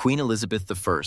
Queen Elizabeth I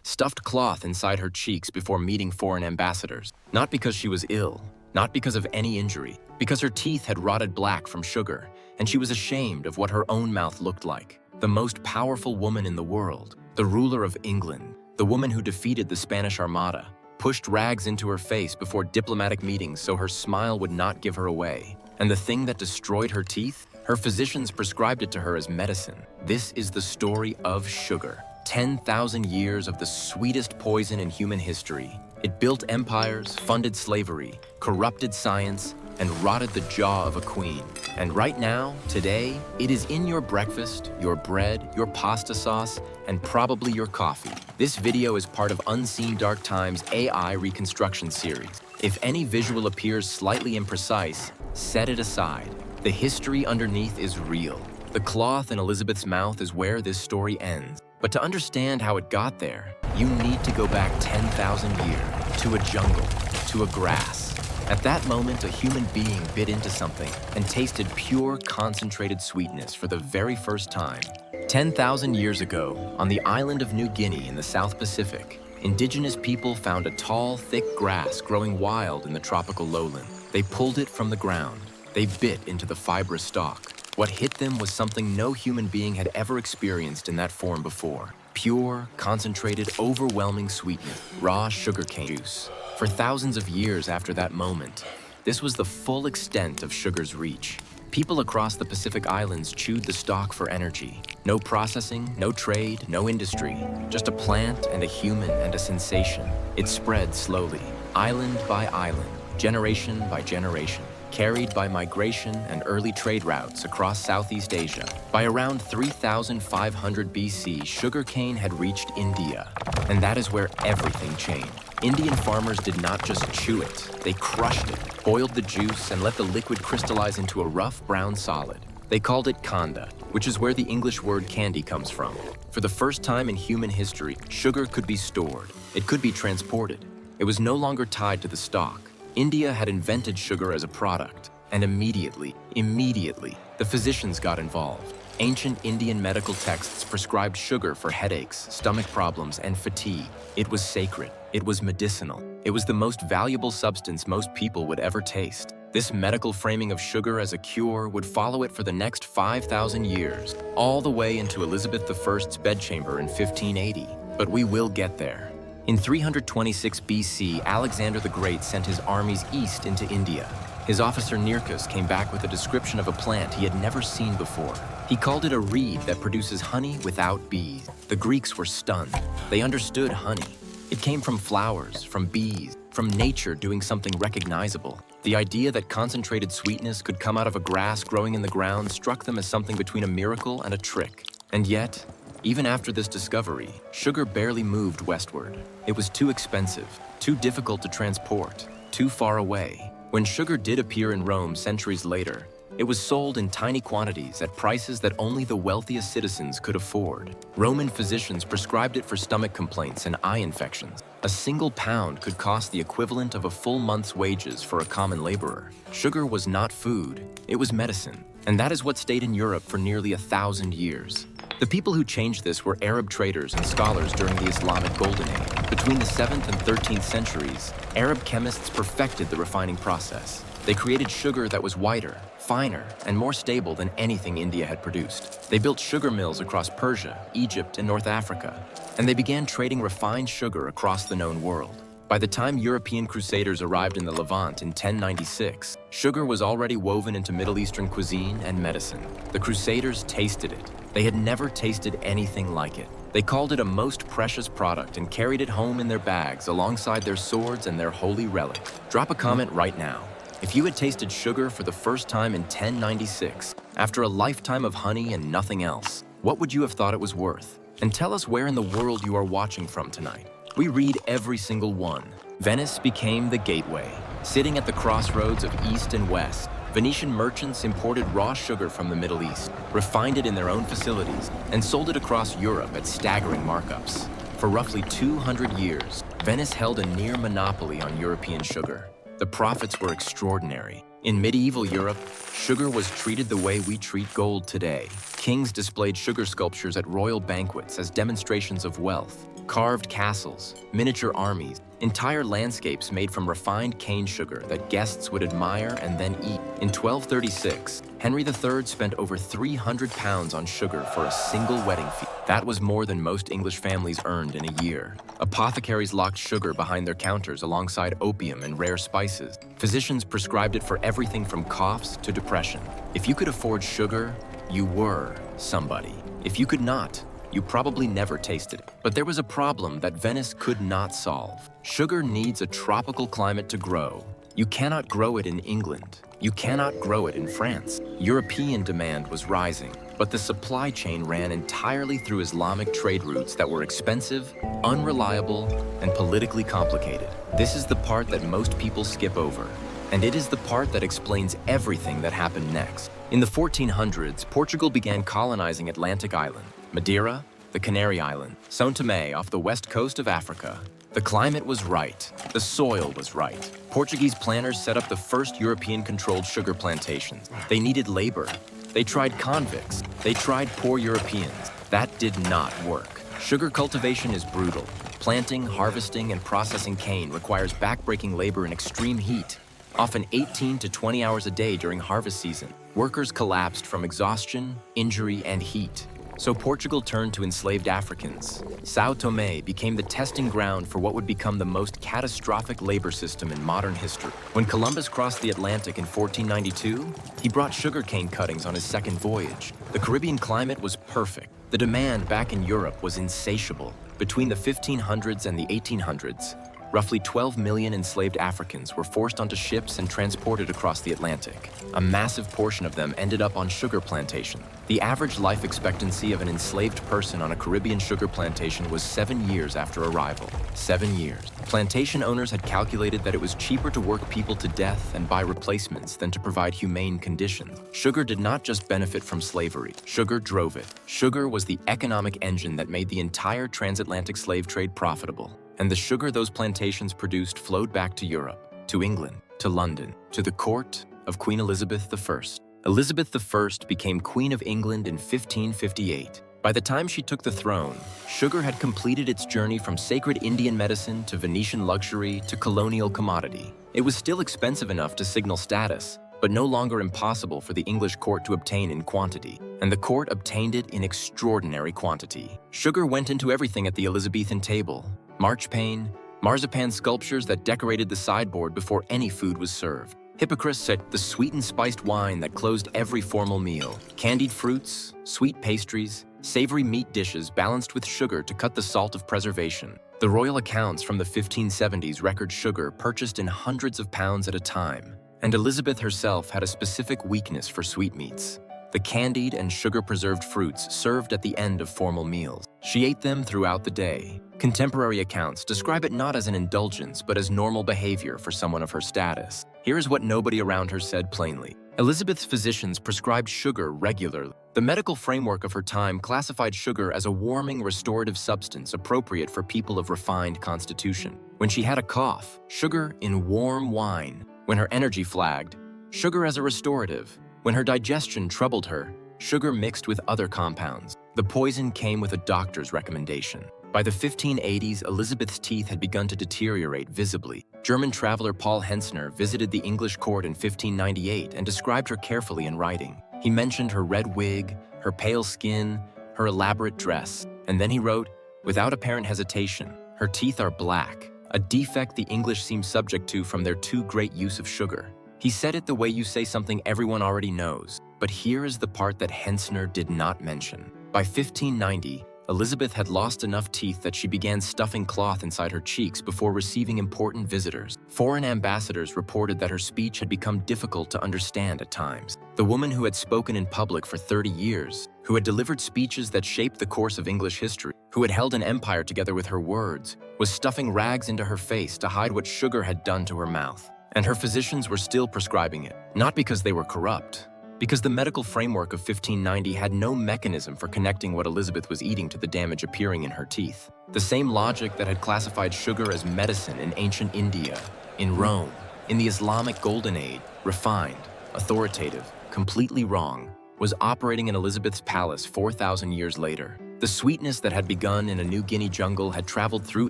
stuffed cloth inside her cheeks before meeting foreign ambassadors, not because she was ill, not because of any injury, because her teeth had rotted black from sugar, and she was ashamed of what her own mouth looked like. The most powerful woman in the world, the ruler of England, the woman who defeated the Spanish Armada, pushed rags into her face before diplomatic meetings so her smile would not give her away. And the thing that destroyed her teeth? Her physicians prescribed it to her as medicine. This is the story of sugar. 10,000 years of the sweetest poison in human history. It built empires, funded slavery, corrupted science, and rotted the jaw of a queen. And right now, today, it is in your breakfast, your bread, your pasta sauce, and probably your coffee. This video is part of Unseen Dark Times' AI reconstruction series. If any visual appears slightly imprecise, set it aside. The history underneath is real. The cloth in Elizabeth's mouth is where this story ends. But to understand how it got there, you need to go back 10,000 years, to a jungle, to a grass. At that moment, a human being bit into something and tasted pure, concentrated sweetness for the very first time. 10,000 years ago, on the island of New Guinea in the South Pacific, indigenous people found a tall, thick grass growing wild in the tropical lowland. They pulled it from the ground. They bit into the fibrous stalk. What hit them was something no human being had ever experienced in that form before. Pure, concentrated, overwhelming sweetness, raw sugarcane juice. For thousands of years after that moment, this was the full extent of sugar's reach. People across the Pacific Islands chewed the stalk for energy. No processing, no trade, no industry. Just a plant and a human and a sensation. It spread slowly, island by island, generation by generation, carried by migration and early trade routes across Southeast Asia. By around 3,500 BC, sugarcane had reached India, and that is where everything changed. Indian farmers did not just chew it, they crushed it, boiled the juice, and let the liquid crystallize into a rough brown solid. They called it khanda, which is where the English word candy comes from. For the first time in human history, sugar could be stored. It could be transported. It was no longer tied to the stalk. India had invented sugar as a product, and immediately, the physicians got involved. Ancient Indian medical texts prescribed sugar for headaches, stomach problems, and fatigue. It was sacred. It was medicinal. It was the most valuable substance most people would ever taste. This medical framing of sugar as a cure would follow it for the next 5,000 years, all the way into Elizabeth I's bedchamber in 1580. But we will get there. In 326 BC, Alexander the Great sent his armies east into India. His officer Nearchus came back with a description of a plant he had never seen before. He called it a reed that produces honey without bees. The Greeks were stunned. They understood honey. It came from flowers, from bees, from nature doing something recognizable. The idea that concentrated sweetness could come out of a grass growing in the ground struck them as something between a miracle and a trick. And yet, even after this discovery, sugar barely moved westward. It was too expensive, too difficult to transport, too far away. When sugar did appear in Rome centuries later, it was sold in tiny quantities at prices that only the wealthiest citizens could afford. Roman physicians prescribed it for stomach complaints and eye infections. A single pound could cost the equivalent of a full month's wages for a common laborer. Sugar was not food, it was medicine. And that is what stayed in Europe for nearly 1,000 years. The people who changed this were Arab traders and scholars during the Islamic Golden Age. Between the 7th and 13th centuries, Arab chemists perfected the refining process. They created sugar that was whiter, finer, and more stable than anything India had produced. They built sugar mills across Persia, Egypt, and North Africa, and they began trading refined sugar across the known world. By the time European crusaders arrived in the Levant in 1096, sugar was already woven into Middle Eastern cuisine and medicine. The crusaders tasted it. They had never tasted anything like it. They called it a most precious product and carried it home in their bags alongside their swords and their holy relic. Drop a comment right now. If you had tasted sugar for the first time in 1096, after a lifetime of honey and nothing else, what would you have thought it was worth? And tell us where in the world you are watching from tonight. We read every single one. Venice became the gateway. Sitting at the crossroads of East and West, Venetian merchants imported raw sugar from the Middle East, refined it in their own facilities, and sold it across Europe at staggering markups. For roughly 200 years, Venice held a near monopoly on European sugar. The profits were extraordinary. In medieval Europe, sugar was treated the way we treat gold today. Kings displayed sugar sculptures at royal banquets as demonstrations of wealth. Carved castles, miniature armies, entire landscapes made from refined cane sugar that guests would admire and then eat. In 1236, Henry III spent over 300 pounds on sugar for a single wedding feast. That was more than most English families earned in a year. Apothecaries locked sugar behind their counters alongside opium and rare spices. Physicians prescribed it for everything from coughs to depression. If you could afford sugar, you were somebody. If you could not, you probably never tasted it. But there was a problem that Venice could not solve. Sugar needs a tropical climate to grow. You cannot grow it in England. You cannot grow it in France. European demand was rising, but the supply chain ran entirely through Islamic trade routes that were expensive, unreliable, and politically complicated. This is the part that most people skip over, and it is the part that explains everything that happened next. In the 1400s, Portugal began colonizing Atlantic Island, Madeira, the Canary Islands, São Tomé off the west coast of Africa. The climate was right. The soil was right. Portuguese planters set up the first European-controlled sugar plantations. They needed labor. They tried convicts. They tried poor Europeans. That did not work. Sugar cultivation is brutal. Planting, harvesting, and processing cane requires backbreaking labor in extreme heat, often 18 to 20 hours a day during harvest season. Workers collapsed from exhaustion, injury, and heat. So Portugal turned to enslaved Africans. São Tomé became the testing ground for what would become the most catastrophic labor system in modern history. When Columbus crossed the Atlantic in 1492, he brought sugarcane cuttings on his second voyage. The Caribbean climate was perfect. The demand back in Europe was insatiable. Between the 1500s and the 1800s, roughly 12 million enslaved Africans were forced onto ships and transported across the Atlantic. A massive portion of them ended up on sugar plantations. The average life expectancy of an enslaved person on a Caribbean sugar plantation was 7 years after arrival. 7 years. Plantation owners had calculated that it was cheaper to work people to death and buy replacements than to provide humane conditions. Sugar did not just benefit from slavery. Sugar drove it. Sugar was the economic engine that made the entire transatlantic slave trade profitable. And the sugar those plantations produced flowed back to Europe, to England, to London, to the court of Queen Elizabeth I. Elizabeth I became Queen of England in 1558. By the time she took the throne, sugar had completed its journey from sacred Indian medicine to Venetian luxury to colonial commodity. It was still expensive enough to signal status, but no longer impossible for the English court to obtain in quantity. And the court obtained it in extraordinary quantity. Sugar went into everything at the Elizabethan table. Marzipan sculptures that decorated the sideboard before any food was served. Hippocras set the sweet and spiced wine that closed every formal meal. Candied fruits, sweet pastries, savory meat dishes balanced with sugar to cut the salt of preservation. The royal accounts from the 1570s record sugar purchased in hundreds of pounds at a time. And Elizabeth herself had a specific weakness for sweetmeats. The candied and sugar-preserved fruits served at the end of formal meals. She ate them throughout the day. Contemporary accounts describe it not as an indulgence, but as normal behavior for someone of her status. Here is what nobody around her said plainly. Elizabeth's physicians prescribed sugar regularly. The medical framework of her time classified sugar as a warming, restorative substance appropriate for people of refined constitution. When she had a cough, sugar in warm wine. When her energy flagged, sugar as a restorative. When her digestion troubled her, sugar mixed with other compounds. The poison came with a doctor's recommendation. By the 1580s, Elizabeth's teeth had begun to deteriorate visibly. German traveler Paul Hentzner visited the English court in 1598 and described her carefully in writing. He mentioned her red wig, her pale skin, her elaborate dress, and then he wrote, without apparent hesitation, her teeth are black, a defect the English seem subject to from their too great use of sugar. He said it the way you say something everyone already knows, but here is the part that Hentzner did not mention. By 1590, Elizabeth had lost enough teeth that she began stuffing cloth inside her cheeks before receiving important visitors. Foreign ambassadors reported that her speech had become difficult to understand at times. The woman who had spoken in public for 30 years, who had delivered speeches that shaped the course of English history, who had held an empire together with her words, was stuffing rags into her face to hide what sugar had done to her mouth. And her physicians were still prescribing it, not because they were corrupt, because the medical framework of 1590 had no mechanism for connecting what Elizabeth was eating to the damage appearing in her teeth. The same logic that had classified sugar as medicine in ancient India, in Rome, in the Islamic Golden Age, refined, authoritative, completely wrong, was operating in Elizabeth's palace 4,000 years later. The sweetness that had begun in a New Guinea jungle had traveled through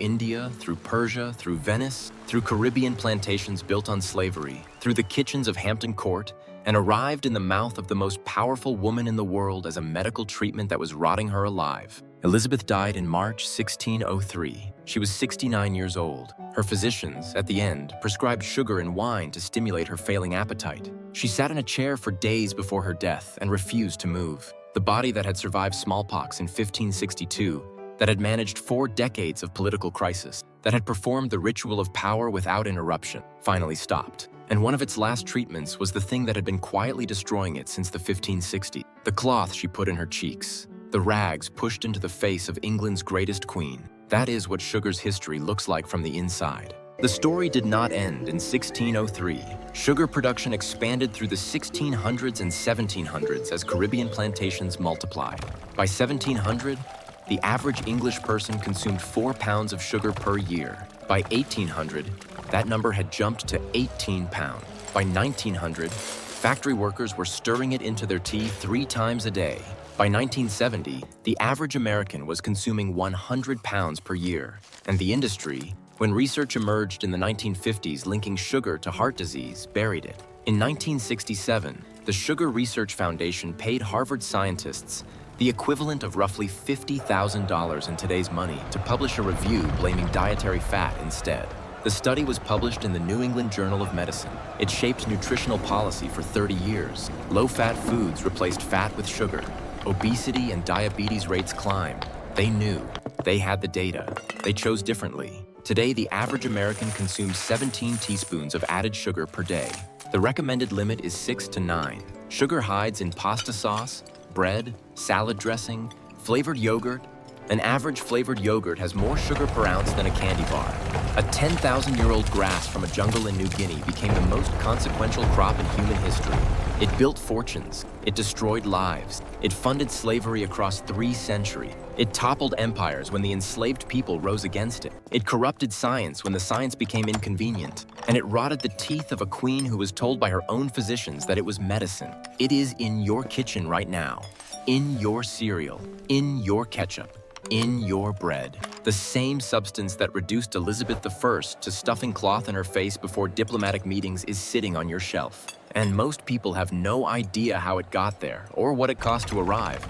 India, through Persia, through Venice, through Caribbean plantations built on slavery, through the kitchens of Hampton Court, and arrived in the mouth of the most powerful woman in the world as a medical treatment that was rotting her alive. Elizabeth died in March 1603. She was 69 years old. Her physicians, at the end, prescribed sugar and wine to stimulate her failing appetite. She sat in a chair for days before her death and refused to move. The body that had survived smallpox in 1562, that had managed 4 decades of political crisis, that had performed the ritual of power without interruption, finally stopped. And one of its last treatments was the thing that had been quietly destroying it since the 1560s. The cloth she put in her cheeks, the rags pushed into the face of England's greatest queen. That is what sugar's history looks like from the inside. The story did not end in 1603. Sugar production expanded through the 1600s and 1700s as Caribbean plantations multiplied. By 1700, the average English person consumed 4 pounds of sugar per year. By 1800, that number had jumped to 18 pounds. By 1900, factory workers were stirring it into their tea 3 times a day. By 1970, the average American was consuming 100 pounds per year. And the industry, when research emerged in the 1950s linking sugar to heart disease, buried it. In 1967, the Sugar Research Foundation paid Harvard scientists the equivalent of roughly $50,000 in today's money to publish a review blaming dietary fat instead. The study was published in the New England Journal of Medicine. It shaped nutritional policy for 30 years. Low-fat foods replaced fat with sugar. Obesity and diabetes rates climbed. They knew. They had the data. They chose differently. Today, the average American consumes 17 teaspoons of added sugar per day. The recommended limit is 6 to 9. Sugar hides in pasta sauce, bread, salad dressing, flavored yogurt. An average flavored yogurt has more sugar per ounce than a candy bar. A 10,000-year-old grass from a jungle in New Guinea became the most consequential crop in human history. It built fortunes. It destroyed lives. It funded slavery across 3 centuries. It toppled empires when the enslaved people rose against it. It corrupted science when the science became inconvenient. And it rotted the teeth of a queen who was told by her own physicians that it was medicine. It is in your kitchen right now, in your cereal, in your ketchup, in your bread. The same substance that reduced Elizabeth I to stuffing cloth in her face before diplomatic meetings is sitting on your shelf. And most people have no idea how it got there or what it cost to arrive.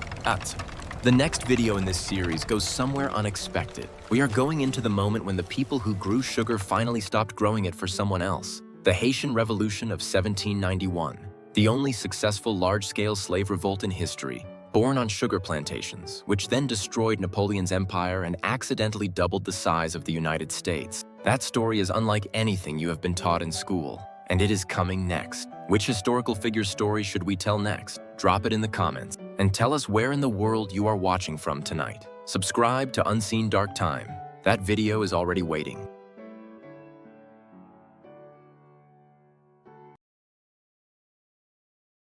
The next video in this series goes somewhere unexpected. We are going into the moment when the people who grew sugar finally stopped growing it for someone else. The Haitian Revolution of 1791, the only successful large-scale slave revolt in history, born on sugar plantations, which then destroyed Napoleon's empire and accidentally doubled the size of the United States. That story is unlike anything you have been taught in school, and it is coming next. Which historical figure's story should we tell next? Drop it in the comments, and tell us where in the world you are watching from tonight. Subscribe to Unseen Dark Time. That video is already waiting.